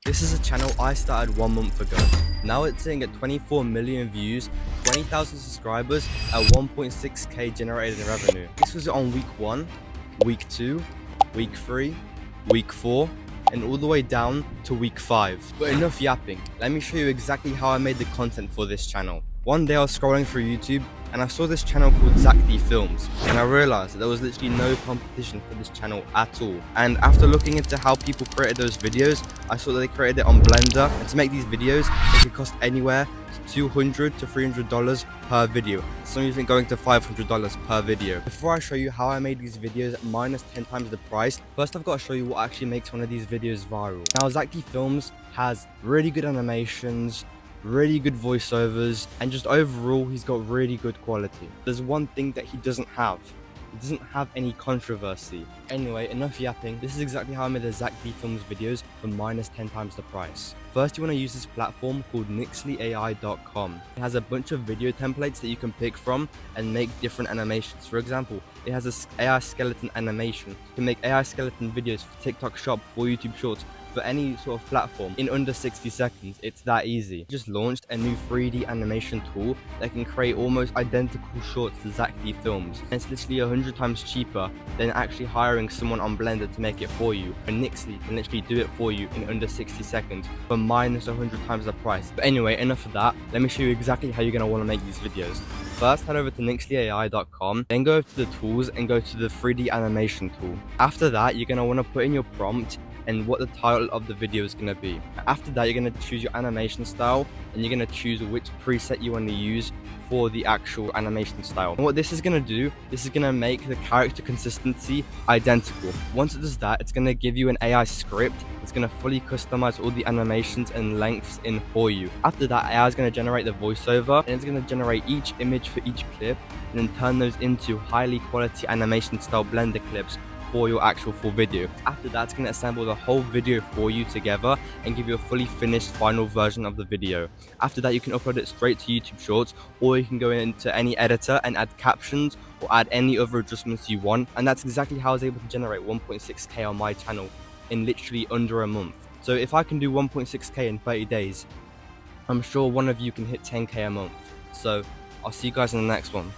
This is a channel I started 1 month ago. Now it's sitting at 24 million views, 20,000 subscribers, at 1.6k generated in revenue. This was on week 1, week 2, week 3, week 4, and all the way down to week 5. But enough yapping, let me show you exactly how I made the content for this channel. One day I was scrolling through YouTube and I saw this channel called Zack D Films, and I realized that there was literally no competition for this channel at all. And after looking into how people created those videos, I saw that they created it on Blender, and to make these videos it could cost anywhere to $200 to $300 per video, some even going to $500 per video. Before I show you how I made these videos at minus 10 times the price, first I've got to show you what actually makes one of these videos viral. Now Zack D Films has really good animations, really good voiceovers, and just overall he's got really good quality. There's one thing that he doesn't have. He doesn't have any controversy. Anyway, enough yapping. This is exactly how I made the Zack D Films videos for minus 10 times the price. First, you want to use this platform called AI.com. It has a bunch of video templates that you can pick from and make different animations. For example, it has an AI skeleton animation. You can make AI skeleton videos for TikTok Shop, for YouTube Shorts, for any sort of platform in under 60 seconds. It's that easy. Just launched a new 3D animation tool that can create almost identical shorts to Zack D Films. And it's literally 100 times cheaper than actually hiring someone on Blender to make it for you. And Nixly can literally do it for you in under 60 seconds for minus 100 times the price. But anyway, enough of that. Let me show you exactly how you're going to want to make these videos. First, head over to nixlyai.com, then go over to the tools and go to the 3D animation tool. After that, you're going to want to put in your prompt and what the title of the video is going to be. After that, you're going to choose your animation style and you're going to choose which preset you want to use for the actual animation style. And what this is going to do, this is going to make the character consistency identical. Once it does that, it's going to give you an AI script. It's going to fully customize all the animations and lengths in for you. After that, AI is going to generate the voiceover, and it's going to generate each image for each clip and then turn those into highly quality animation style Blender clips for your actual full video. After that, it's going to assemble the whole video for you together and give you a fully finished final version of the video. After that, you can upload it straight to YouTube Shorts, or you can go into any editor and add captions or add any other adjustments you want. And that's exactly how I was able to generate 1.6k on my channel in literally under a month. So if I can do 1.6k in 30 days, I'm sure one of you can hit 10k a month. So I'll see you guys in the next one.